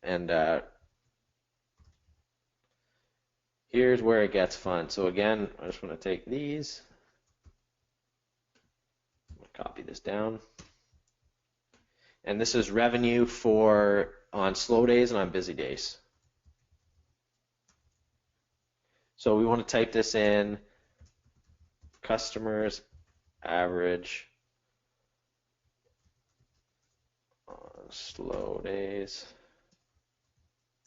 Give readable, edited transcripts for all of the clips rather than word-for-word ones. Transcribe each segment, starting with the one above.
And here's where it gets fun. So again, I just want to take these, copy this down. And this is revenue for on slow days and on busy days. So we want to type this in, customers average on slow days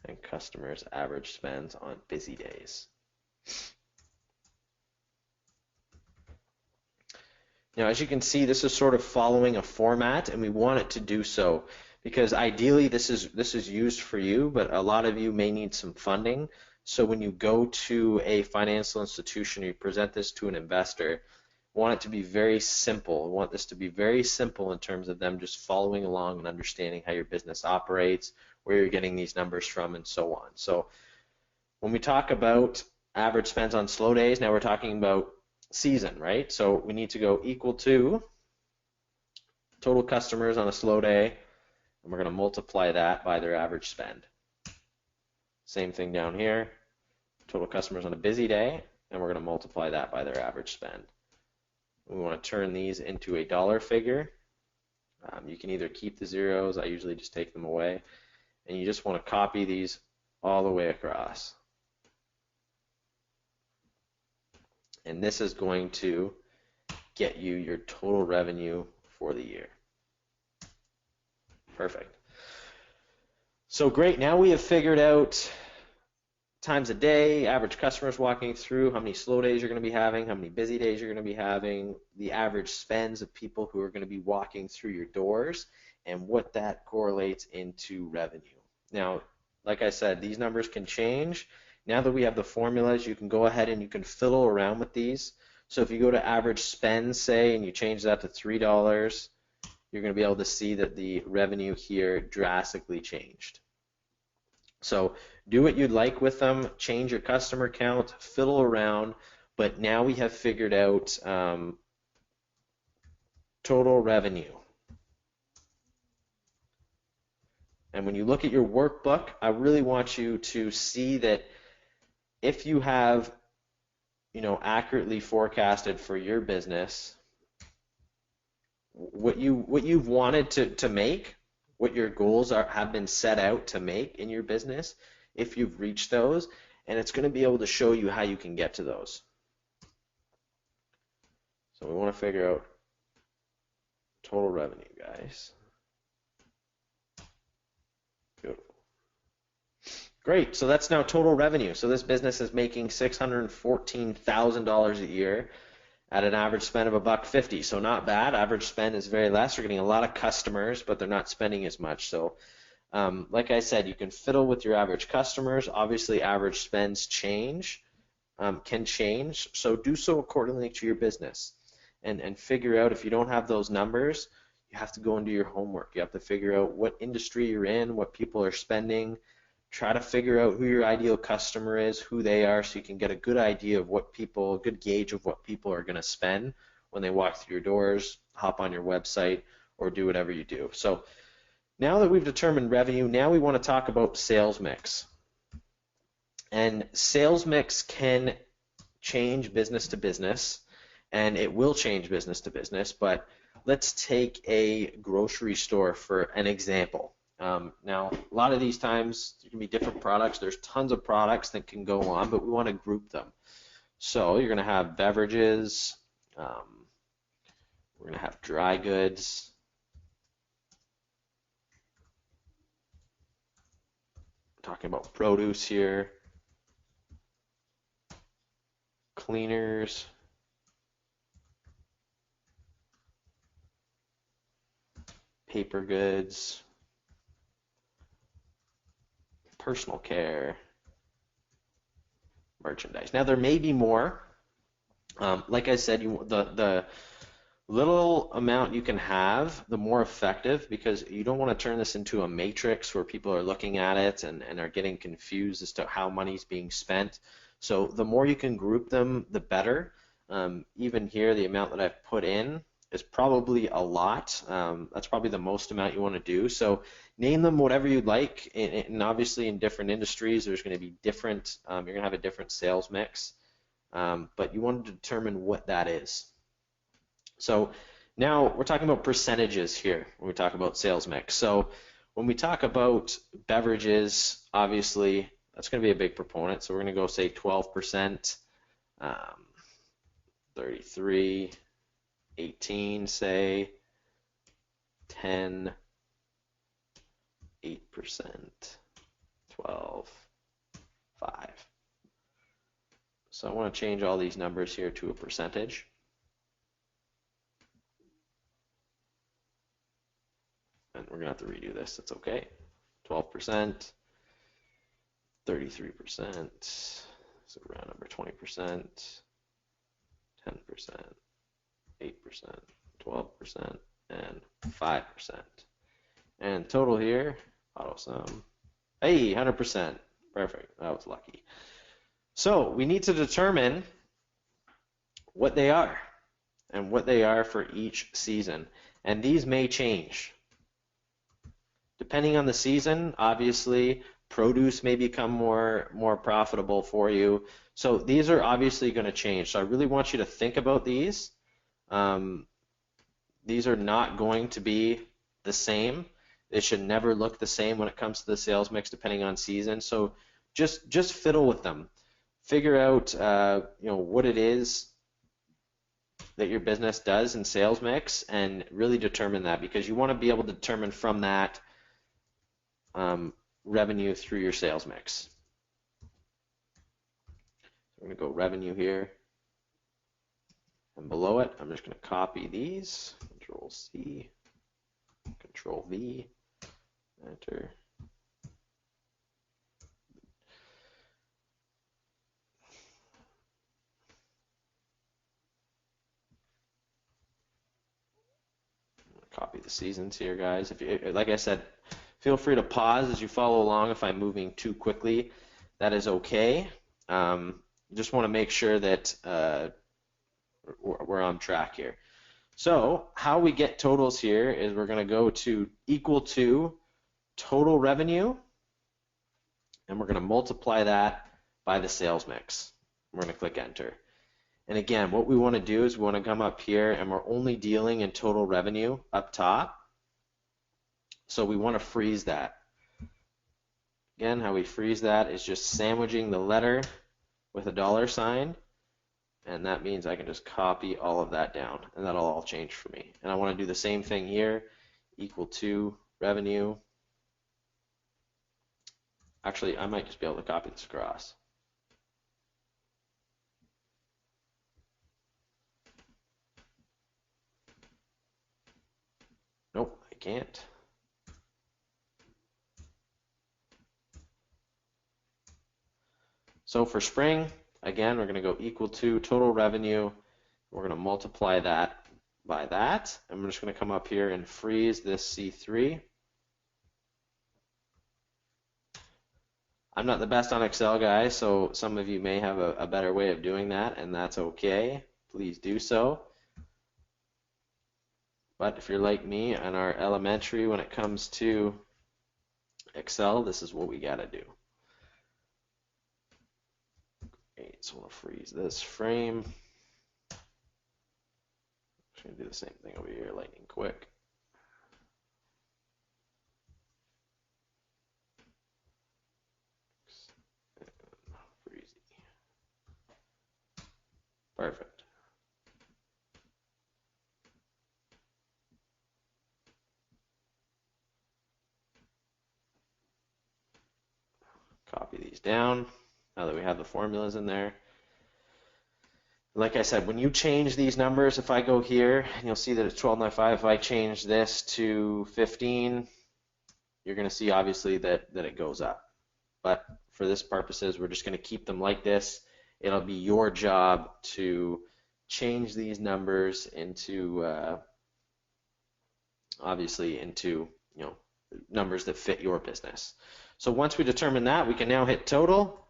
and customers average spends on busy days. Now, as you can see, this is sort of following a format, and we want it to do so because ideally this is used for you, but a lot of you may need some funding. So when you go to a financial institution, you present this to an investor, want it to be very simple. We want this to be very simple in terms of them just following along and understanding how your business operates, where you're getting these numbers from, and so on. So when we talk about average spends on slow days, now we're talking about season, right? So we need to go equal to total customers on a slow day, and we're going to multiply that by their average spend. Same thing down here, total customers on a busy day, and we're going to multiply that by their average spend. We want to turn these into a dollar figure. You can either keep the zeros, I usually just take them away, and you just want to copy these all the way across. And this is going to get you your total revenue for the year. Perfect. So great, now we have figured out times a day, average customers walking through, how many slow days you're going to be having, how many busy days you're going to be having, the average spends of people who are going to be walking through your doors, and what that correlates into revenue. Now, like I said, these numbers can change. Now that we have the formulas, you can go ahead and you can fiddle around with these. So if you go to average spend, say, and you change that to $3, you're going to be able to see that the revenue here drastically changed. So do what you'd like with them, change your customer count, fiddle around, but now we have figured out total revenue. And when you look at your workbook, I really want you to see that if you have, accurately forecasted for your business what you've wanted to make, what your goals have been set out to make in your business, if you've reached those, and it's going to be able to show you how you can get to those. So we want to figure out total revenue, guys. Beautiful. Great, so that's now total revenue. So this business is making $614,000 a year at an average spend of $1.50. So not bad. Average spend is very less. We're getting a lot of customers, but they're not spending as much. So like I said, you can fiddle with your average customers. Obviously, average spends can change. So do so accordingly to your business. And figure out, if you don't have those numbers, you have to go and do your homework. You have to figure out what industry you're in, what people are spending. Try to figure out who your ideal customer is, who they are, so you can get a good idea of a good gauge of what people are going to spend when they walk through your doors, hop on your website, or do whatever you do. So now that we've determined revenue, now we want to talk about sales mix. And sales mix can change business to business, and it will change business to business, but let's take a grocery store for an example. Now, a lot of these times there can be different products. There's tons of products that can go on, but we want to group them. So you're going to have beverages. We're going to have dry goods. We're talking about produce here. Cleaners. Paper goods. Personal care, merchandise. Now there may be more. Like I said, the little amount you can have, the more effective, because you don't want to turn this into a matrix where people are looking at it and are getting confused as to how money's being spent. So the more you can group them, the better. Even here, the amount that I've put in, is probably a lot. That's probably the most amount you want to do. So name them whatever you'd like, and obviously in different industries, there's going to be different. You're going to have a different sales mix, but you want to determine what that is. So now we're talking about percentages here when we talk about sales mix. So when we talk about beverages, obviously that's going to be a big proponent. So we're going to go say 12%, 33, 18, say 10, 8%, 12, 5. So I want to change all these numbers here to a percentage. And we're going to have to redo this. That's okay. 12%, 33%, so round number 20%, 10%, 8%, 12%, and 5%. And total here, auto sum, hey, 100%. Perfect. That was lucky. So we need to determine what they are and what they are for each season. And these may change. Depending on the season, obviously, produce may become more profitable for you. So these are obviously going to change. So I really want you to think about these. These are not going to be the same. They should never look the same when it comes to the sales mix, depending on season. So just fiddle with them. Figure out what it is that your business does in sales mix, and really determine that, because you want to be able to determine from that revenue through your sales mix. We're going to go revenue here, and below it, I'm just going to copy these. Control C, Control V, enter. Copy the seasons here, guys. If you, like I said, feel free to pause as you follow along. If I'm moving too quickly, that is okay. Just want to make sure that we're on track here. So how we get totals here is we're going to go to equal to total revenue, and we're going to multiply that by the sales mix. We're going to click enter. And again, what we want to do is we want to come up here, and we're only dealing in total revenue up top. So we want to freeze that. Again, how we freeze that is just sandwiching the letter with a $sign, and that means I can just copy all of that down, and that'll all change for me. And I want to do the same thing here, equal to revenue. Actually, I might just be able to copy this across. Nope, I can't. So for spring, again, we're going to go equal to total revenue. We're going to multiply that by that. I'm just going to come up here and freeze this C3. I'm not the best on Excel, guys, so some of you may have a better way of doing that, and that's okay. Please do so. But if you're like me and are elementary when it comes to Excel, this is what we got to do. Great, so we'll freeze this frame. I'm going to do the same thing over here, lightning quick. Perfect. Copy these down now that we have the formulas in there. Like I said, when you change these numbers, if I go here, and you'll see that it's 12.95. If I change this to 15, you're going to see obviously that it goes up. But for this purposes, we're just going to keep them like this. It'll be your job to change these numbers into obviously into numbers that fit your business. So once we determine that, we can now hit total.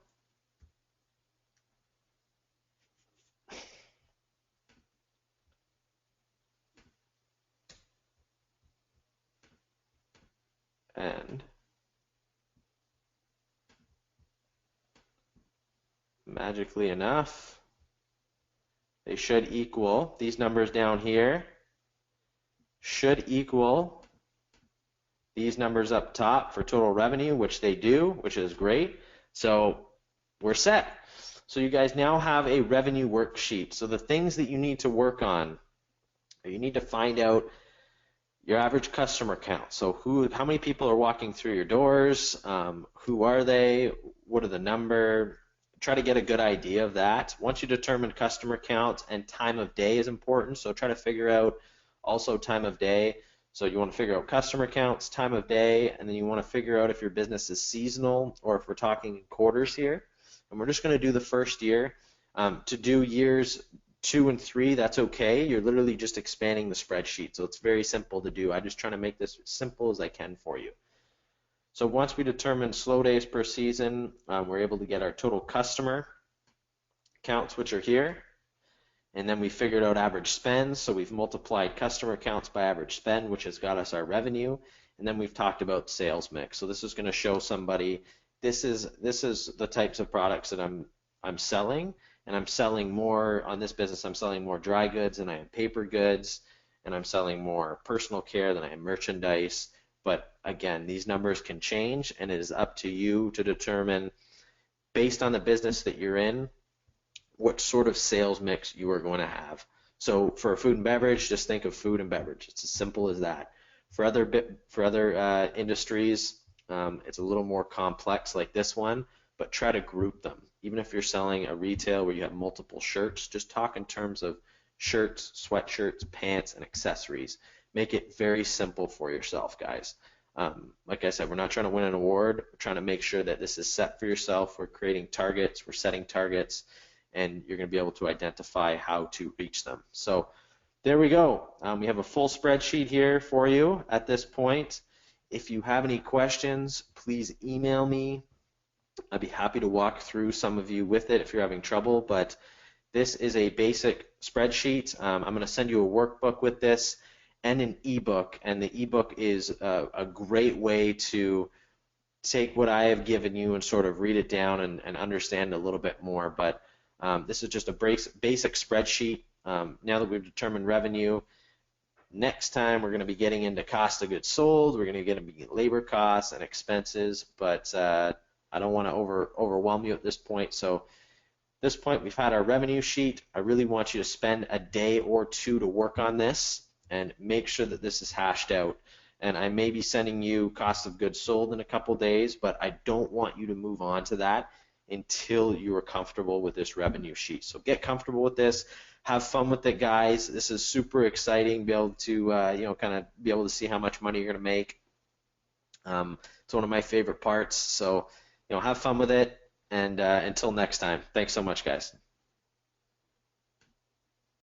And magically enough, they should equal, these numbers down here should equal these numbers up top for total revenue, which they do, which is great. So we're set. So you guys now have a revenue worksheet. So the things that you need to work on, you need to find out your average customer count. So how many people are walking through your doors? Who are they? What are the number? Try to get a good idea of that. Once you determine customer count, and time of day is important, so try to figure out also time of day. So you want to figure out customer counts, time of day, and then you want to figure out if your business is seasonal or if we're talking quarters here. And we're just going to do the first year. To do years 2 and 3, that's okay. You're literally just expanding the spreadsheet. So it's very simple to do. I'm just trying to make this as simple as I can for you. So once we determine slow days per season, we're able to get our total customer counts, which are here. And then we figured out average spend. So we've multiplied customer counts by average spend, which has got us our revenue. And then we've talked about sales mix. So this is going to show somebody this is the types of products that I'm selling. And I'm selling more on this business. I'm selling more dry goods than I am paper goods, and I'm selling more personal care than I am merchandise. But again, these numbers can change, and it is up to you to determine, based on the business that you're in, what sort of sales mix you are going to have. So for food and beverage, just think of food and beverage. It's as simple as that. For other industries, it's a little more complex, like this one, but try to group them. Even if you're selling a retail where you have multiple shirts, just talk in terms of shirts, sweatshirts, pants, and accessories. Make it very simple for yourself, guys. Like I said, we're not trying to win an award. We're trying to make sure that this is set for yourself. We're creating targets. We're setting targets, and you're going to be able to identify how to reach them. So there we go. We have a full spreadsheet here for you at this point. If you have any questions, please email me. I'd be happy to walk through some of you with it if you're having trouble, but this is a basic spreadsheet. I'm going to send you a workbook with this and an ebook, and the ebook is a great way to take what I have given you and sort of read it down and understand a little bit more. But this is just a basic spreadsheet. Now that we've determined revenue, next time we're going to be getting into cost of goods sold. We're going to get into labor costs and expenses, but I don't want to overwhelm you at this point. So at this point, we've had our revenue sheet. I really want you to spend a day or two to work on this and make sure that this is hashed out. And I may be sending you cost of goods sold in a couple days, but I don't want you to move on to that until you are comfortable with this revenue sheet. So get comfortable with this. Have fun with it, guys. This is super exciting. Be able to kind of be able to see how much money you're going to make. It's one of my favorite parts. So have fun with it, and until next time, thanks so much, guys.